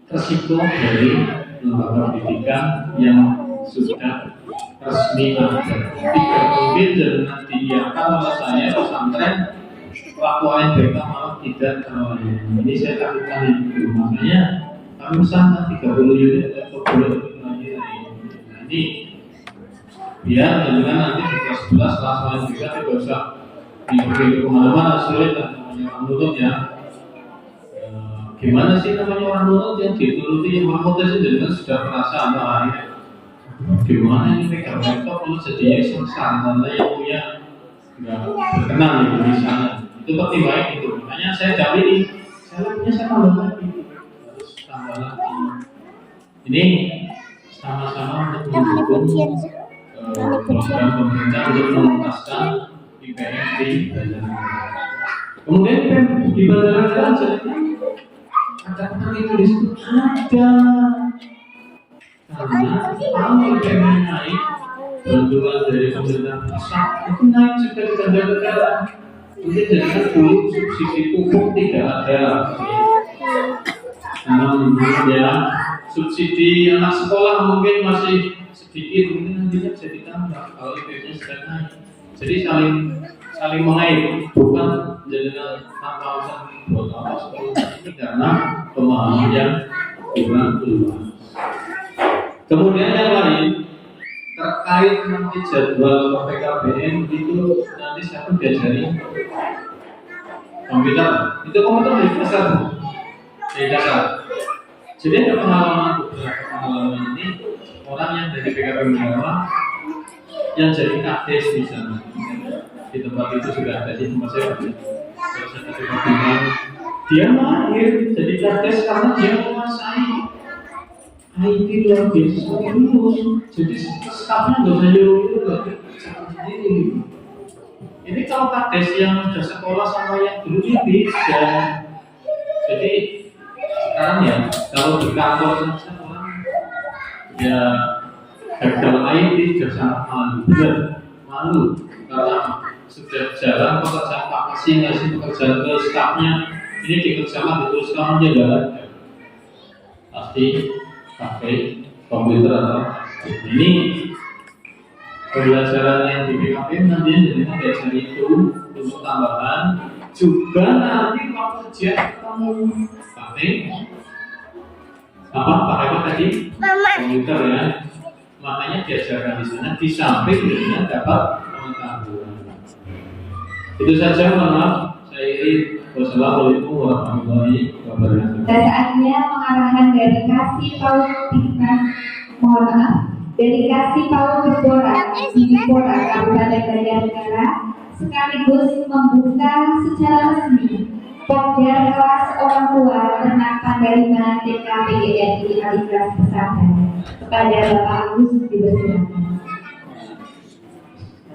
resiko dari lembaga pendidikan yang sudah resmi ada. Tidak mungkin jangan diiakan oleh saya pesantren waktu NBK malah tidak terlayani. Ini saya takutkan itu. Makanya kami usahakan 30 unit atau 10 lagi. Nah ini biar dengan nanti di kelas 11 kelas lain juga tidak usah dipergi kemana-mana, sulit lah namanya orang nurut ya. Gimana sih namanya orang nurut yang dituruti yang berpotensi dengan sudah perasaan lain. Gimana ini pegang laptop kalau jadinya sengsara karena yang punya nggak berkenan di sana. Itu pertimbangan itu. Makanya saya jawab ini, saya punya saya tambah lagi, harus tambah lagi. Ini sama-sama untuk mendukung program pemerintah untuk menuntaskan IPM di Banjarnegara. Kemudian di Banjarnegara ada itu di situ ada. Karena kalau IPM naik, bantuan dari pemerintah pusat itu naik juga di Banjarnegara. Mungkin jadikan dulu subsidi pupuk tidak ada. Ya, subsidi anak sekolah mungkin masih sedikit, mungkin nantinya bisa ditambah kalau IPM-nya sudah naik. Jadi saling mengait, bukan jadikan tanpa usah buat apa sekolah ini karena pemahaman yang kurang luas. Kemudian yang lain terkait nanti jadwal PKBM itu nanti saya pun diajari komputer. Itu komputer di dasar, di dasar. Jadi ada beberapa pengalaman ini orang yang dari PKP Mendawa yang jadi kades di sana. Di tempat itu sudah ada di tempat saya. Terus ada bilang dia mahir jadi kades karena dia menguasai IT luar biasa terus. Jadi stafnya nggak usah nyuruh sendiri. Ini kalau kades yang sudah sekolah sama yang dulu ini bisa. Jadi sekarang ya kalau di kantor saja orang ya gagal IT sudah sangat malu karena sudah jalan pekerjaan Pak ngasih pekerjaan ke stafnya ini dikerjakan diteruskan aja nggak ada pasti pakai komputer atau ini pembelajaran yang di PKP nanti jadi belajar itu untuk tambahan juga nanti waktu ujian kamu pakai pakai apa tadi komputer ya makanya diajarkan di sana di samping dengan dapat pengetahuan itu saja maaf saya iri wassalamualaikum warahmatullahi wabarakatuh. Dan saatnya pengarahan dari Kasih Paul Tingkat, mohon maaf, dari Kasih Paul Bipora di Bipora Kabupaten Banjarnegara sekaligus membuka secara resmi Pokja kelas orang tua ternak Pandarima TK PGRI Aliklas Pesantren kepada Bapak Agus dipersilakan.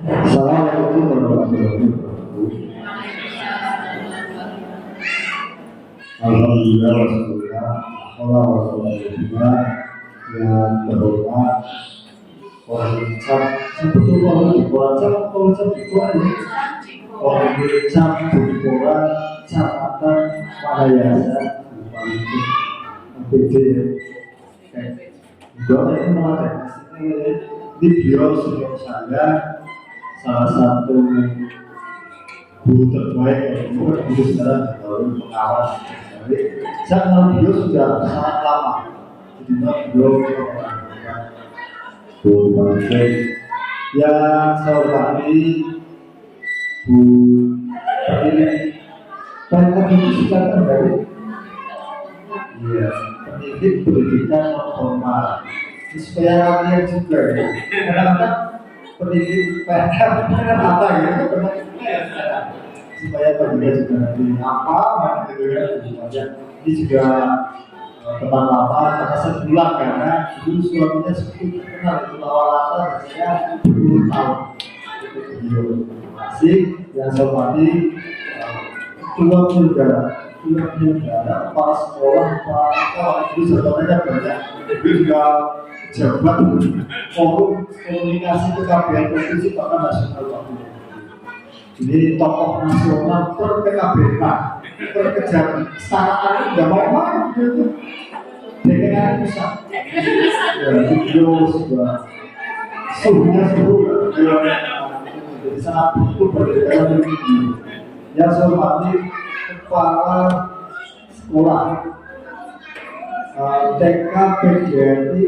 Assalamualaikum warahmatullahi wabarakatuh. Alhamdulillah wassalatu yang terhormat Wajib sebetulnya Kecamatan Mahayasa APD ini beliau senior saya salah satu guru terbaik guru sekarang pengawas saya kenal beliau sudah sangat lama jadi beliau Bu Menteri yang saya hormati Bu Pertiwi Pemkot itu sudah terbaik iya pendidik pendidikan non-formal supaya latihan juga ya kadang-kadang pendidik PNM apa ya supaya pendidik juga nanti apa gitu ya ini juga teman lama karena saya bilang karena dulu suaminya seperti kenal itu awal-awal saya 10 tahun itu beliau masih yang saya hormati keluar pilkada kepala sekolah itu sebenarnya banyak itu juga jabat forum komunikasi PKBN provinsi bahkan nasional jadi tokoh nasional per-PKBN pekerjaan kesanaan nggak mau gitu dengan pusat ya video sudah suhunya suhu jadi sangat butuh perbedaan ini yang saya hormati kepala sekolah TK PGRI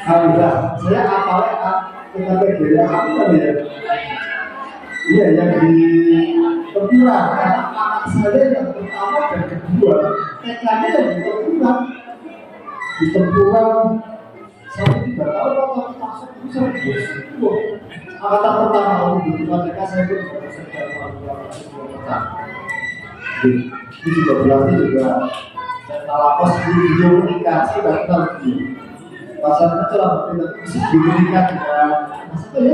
Aliklas saya apalagi TK PGRI apa ya iya yang di Tempuran karena anak saya yang pertama dan kedua TK-nya yang di Tempuran di Tempuran saya tidak tahu kalau masuk bisa itu angkatan pertama untuk TK saya pun sudah bekerja ini juga berarti juga saya lapas di komunikasi dan tadi pasalnya telah berkomunikasi dengan maksudnya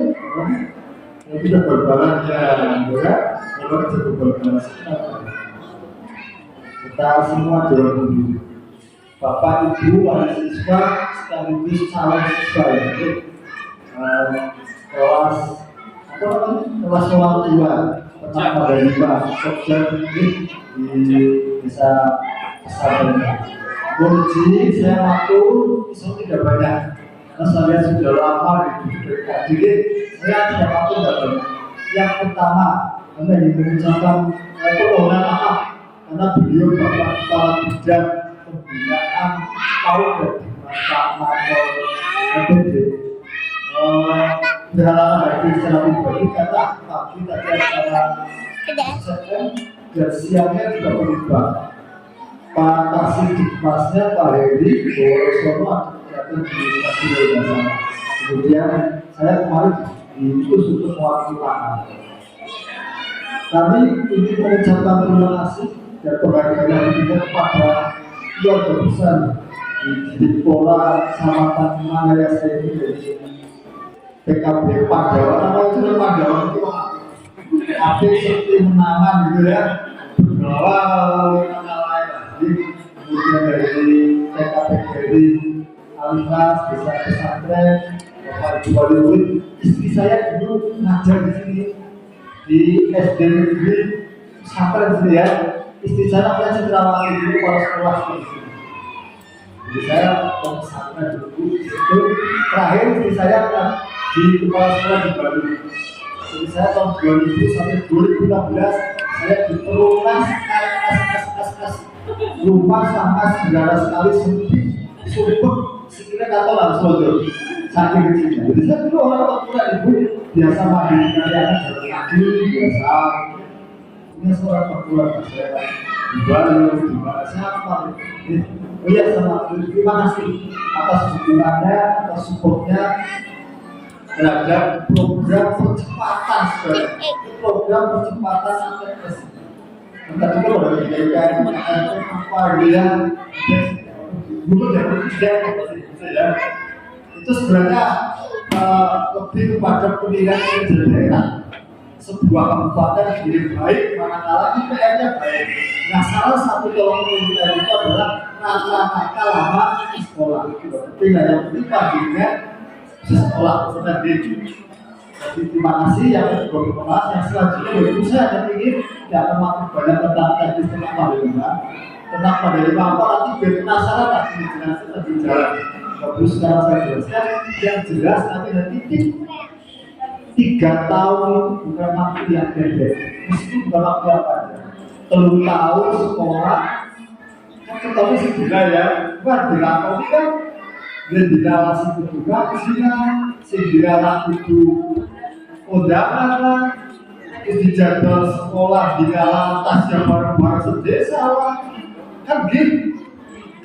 ya kita berbalan ya kalau kita berbalan kita semua jalan dulu Bapak Ibu mahasiswa sekaligus calon siswa itu kelas orang tua pertama dari Pak Pokja ini di desa Pesantren kunci saya waktu itu tidak banyak karena saya sudah lama di PKD saya tidak waktu tidak banyak yang pertama karena ingin mengucapkan permohonan maaf karena beliau Bapak Kepala Bidang Pembinaan Paud dari Mahkamah APD berhalangan hadir secara pribadi karena pagi tadi acara dan siangnya juga berubah Pak Kasih Dikmasnya Pak Heri Borosono datang di stasiun bersama. Kemudian saya kemarin diutus untuk mewakili tangan. Kami ingin mengucapkan terima kasih dan berbahagia kita kepada keluarga besar di Pola Kecamatan Manaya ini dari PKB Padawa. Nama itu Padawa itu apa seperti menangan gitu ya. Beberapa lain lagi kemudian dari PKB dari Alinas Desa Pesantren Bapak Ibu Wali Murid. Istri saya dulu ngajar di sini di SD Negeri Pesantren sini ya. Istri saya namanya Cendrawati dulu kepala sekolah di sini. Jadi saya pesantren dulu di situ. Terakhir istri saya kan di kepala sekolah di Bandung. Jadi saya tahun 2000 sampai 2016 saya diperlukan rumah sama segala sekali sempit sumpah sekiranya kata langsung saking kecilnya. Jadi saya dulu orang tua ibu biasa mandi karyawan jalan kaki biasa. Ini seorang tua saya di Bali di mana siapa? Oh iya sama terima kasih atas dukungannya atas supportnya terhadap program percepatan program percepatan ATS. Entah juga udah dijadikan apa dia bukan ya itu sebenarnya lebih kepada penilaian kerja daerah sebuah kabupaten jadi baik manakala IPR-nya baik. Nah salah satu tolong penilaian itu adalah rata-rata lama sekolah. Tinggal yang penting paginya sekolah seperti itu. Jadi terima kasih yang berkomentar yang selanjutnya yaitu saya hanya ingin tidak makin banyak tentang teknis tentang pandelima apa nanti biar penasaran nanti dijelaskan lebih jalan. Bagus sekarang saya jelaskan yang jelas nanti titik 3 tahun itu bukan waktu yang pendek. Meskipun bukan waktu apa aja. 3 tahun sekolah ketemu segera ya bukan dilakoni kan dan dilawasi petugas sehingga segera itu undangan lah di jadwal sekolah di lantas yang bareng-bareng sedesa lah kan gitu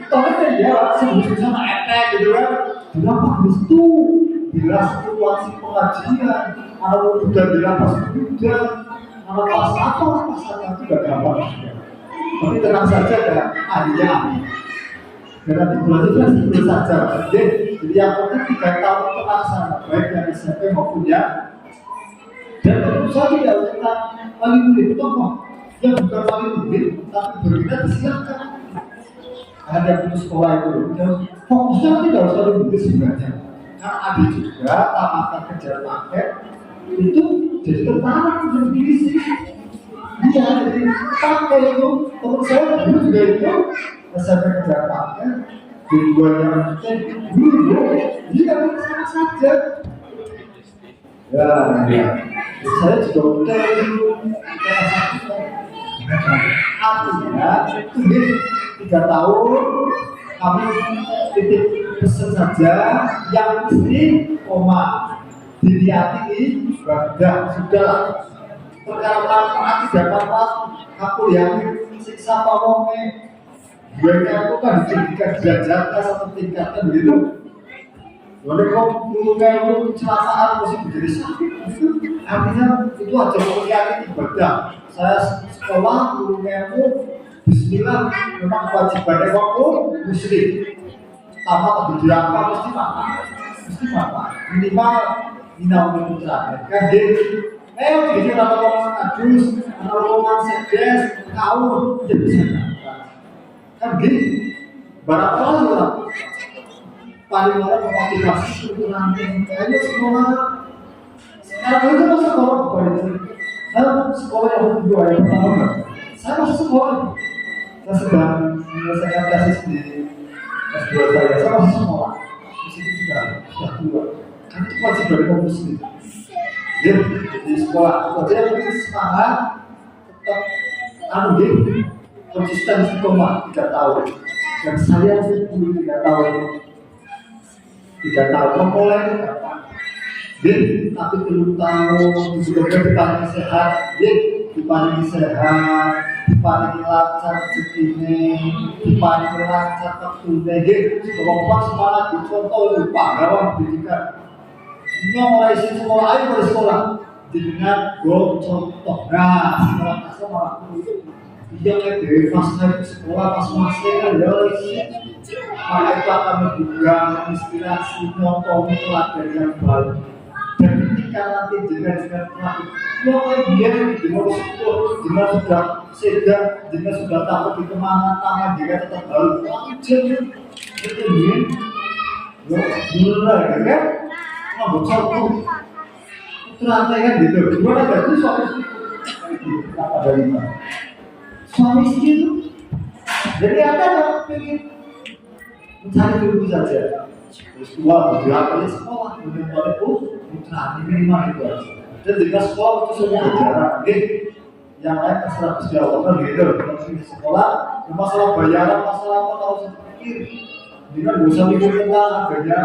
tapi ya sebelum sama etek gitu kan berapa itu bila situasi pengajian kalau udah dilapas muda kalau pas apa itu gak gampang tapi tenang saja ada ahlinya karena di bulan itu kan saja jadi yang penting 3 tahun terlaksana baik yang SMP maupun yang dan tentu saja tidak kita paling murid itu apa? Yang bukan paling murid tapi berbeda disiapkan ada punya sekolah itu fokusnya tidak harus paling murid sebenarnya karena ada juga tamatan kejar paket itu jadi tertarik dengan diri sih iya jadi pakai itu teman saya dulu juga itu SMP kejar paket di 2 yang dulu ini kan sama saja ya saya juga udah itu artinya ini 3 tahun kami titik pesan saja yang istri dilihat ini sudah perkara tidak apa-apa aku yang siksa pawongnya gue aku kan ditingkat derajatnya satu tingkatnya begitu. Jadi kok dulu kecelakaan masih menjadi sakit itu artinya itu aja melayani ibadah. Saya sekolah dulu Bismillah memang kewajibannya waktu muslim. Pertama kalau dirangka mesti makan minimal putra kan dia jadi orang adus orang sedes kau jadi bisa kan gitu barang orang paling orang memotivasi untuk nanti ayo sekolah sekarang itu masih sekolah saya sekolah yang kedua yang pertama saya masih sekolah saya sedang menyelesaikan tesis di S2 saya masih sekolah di situ sudah tua kan itu wajib dari muslim ya di sekolah jadi yang penting semangat tetap konsisten istiqomah 3 tahun dan saya dulu 3 tahun 3 tahun memulai tapi 3 tahun juga diparingi sehat diparingi sehat diparingi lancar rezekine, diparingi lancar wektune nggih bapak semangat dicontoh lupa gawang pendidikan. Mulai sekolah ayo mulai sekolah dengan go contoh. Nah, sekolah kasar malah iya kayak dari fase sekolah masing-masing ya isi. Maka itu akan memberikan inspirasi contoh teladan yang baik. Dan ketika nanti dengan pelatih, ya kayak dia dengan sudah segar, dengan sudah takut di kemana-mana, jika tetap harus jadi itu dia. Ya, benar kan? Nggak satu itu rantai kan gitu. Gimana jadi suami istri? Apa dari mana? Suami istri itu jadi ada yang pengen mencari ilmu saja. Terus tua berapa sekolah, kemudian itu putra minimal itu aja. Dan jika sekolah itu sudah berjarak, yang lain terserah Gusti Allah kan gitu. Kalau di sekolah, masalah bayaran, masalah apa harus dipikir. Dengan bisa mikir tentang harganya.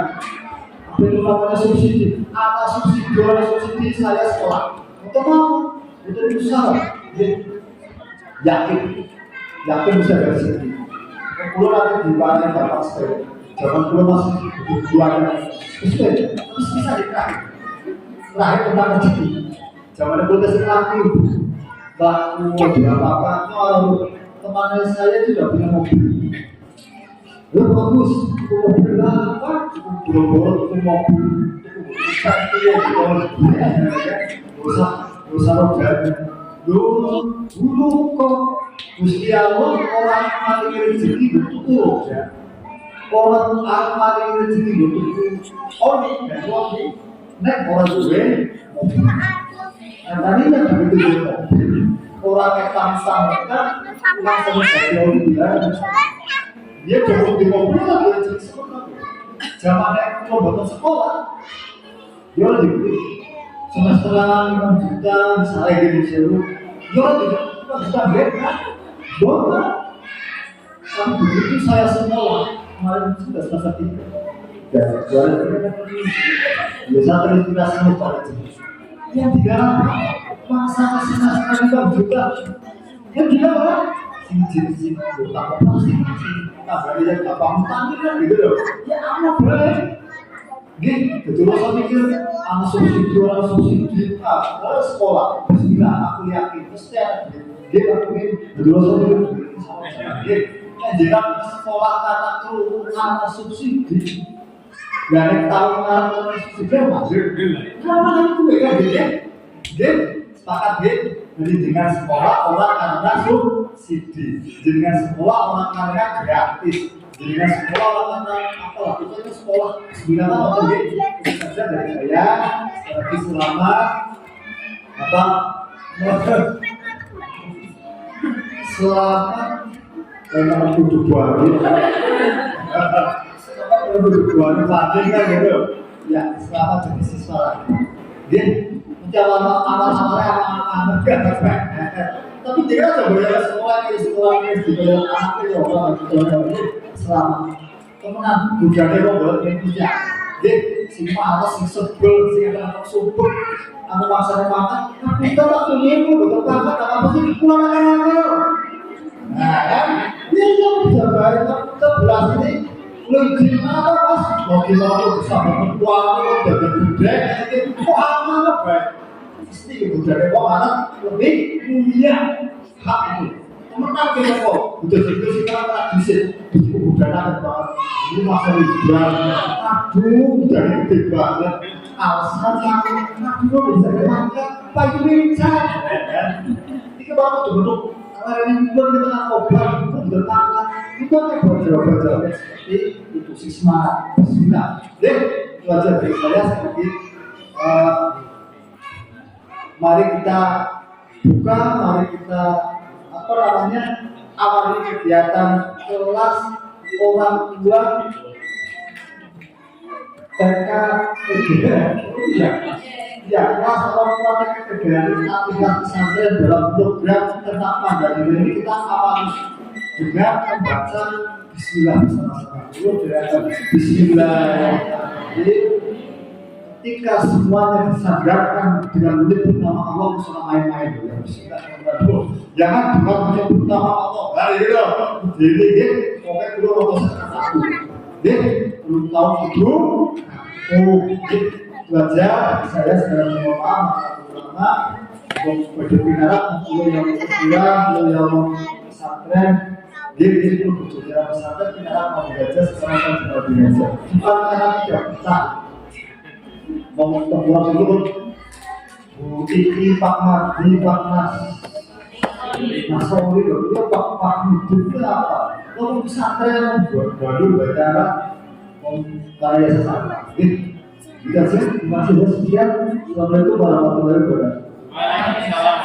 Itu namanya subsidi. Atas subsidi, ada subsidi saya sekolah. Untuk mau, itu usaha. Yakin bisa dari sini. Kalau nanti di mana bapak saya, jangan kalau masih buahnya, terus bisa dikasih. Terakhir tentang rezeki. Jangan ada protes lagi. Lalu apa-apa, teman saya tidak punya mobil. Ya bagus, mobil apa? Boro-boro itu mobil, usah roda. Dulu kok Gusti Allah orang paling rezeki betul ya. Orang paling rezeki betul. Oni, nek orang gue mobil. Nah tadinya begitu orang yang tangsang mereka langsung jadi orang dia jauh di mobil lagi rezeki sekolah. Zamannya kalau buat sekolah, dia lebih semesteran 5 juta misalnya gitu seru. Dia juga 5 juta beda, bola. Tapi begitu saya sekolah kemarin sudah semester 3 dan juara biasa terinspirasi pada jenis. Yang tidak masa semester 5 juta, kan dia orang sing utang pasti nah dari yang gampang utang kan gitu loh. Ya anak boleh. Gini, betul saya mikir anak subsidi sekolah. Bismillah, aku yakin pasti ada. Dia lakuin betul saya mikir. Jangan sekolah kata tuh anak subsidi. Gak tahu anak subsidi masuk. Karena itu mereka dia sepakat dia. Jadi dengan sekolah orang karena subsidi, dengan sekolah orang karena gratis, dengan sekolah orang karena apa lah itu sekolah sebenarnya orang itu saja dari saya sebagai selamat apa selamat karena duduk buahnya, duduk buahnya lagi kan gitu, ya selamat jadi siswa dia. Jalan amal-amalnya anak-anak kan tapi dia coba sekolah ini anaknya coba selama kemenang budaya membuat Indonesia dia si malas si sebel si anak subur anu maksudnya makan kita tak punya betul banget apa sih dikeluarkan nah kan dia bisa bayar sebelah ini lu izin apa mas mau kita bisa berkuasa jaga budaya itu kok amal baik pasti budaya kok anak lebih mulia hak itu menang kita kok udah gitu sih kan tradisi itu budaya banget ini masa liburan aduh udah gede banget alasan aduh bisa diangkat pagi lincah ini baru bentuk kalau yang buat kita nggak obat bentuk tangan itu kan baca-baca seperti itu sih semangat bismillah deh itu aja dari saya seperti mari kita buka, mari kita apa namanya awali kegiatan kelas orang tua TK ya kelas orang tua kegiatan aktivitas pesantren dalam program tentang Mandiri ini kita awali dengan membaca Bismillah bersama-sama. Bismillah. Jadi ketika semuanya disadarkan dengan menyebut nama Allah, bisa main-main ya. Jangan bukan menyebut nama Allah. Hari itu, jadi pokoknya dulu Allah satu. Jadi belum tahu itu, belajar saya sedang mohon maaf berbicara yang kurang yang pesantren. Dia itu berbicara pesantren kita mau belajar sekarang kan sudah belajar. Bukan karena tidak bisa. Ngomong tentang dulu, Bu Iki, Pak Mardi, Pak Mas Sori, dia Pak Mahmud itu apa? Ngomong pesantren, baru bicara, ngomong karya sesama. Dikasih, masih sekian. Assalamualaikum warahmatullahi wabarakatuh. Waalaikumsalam.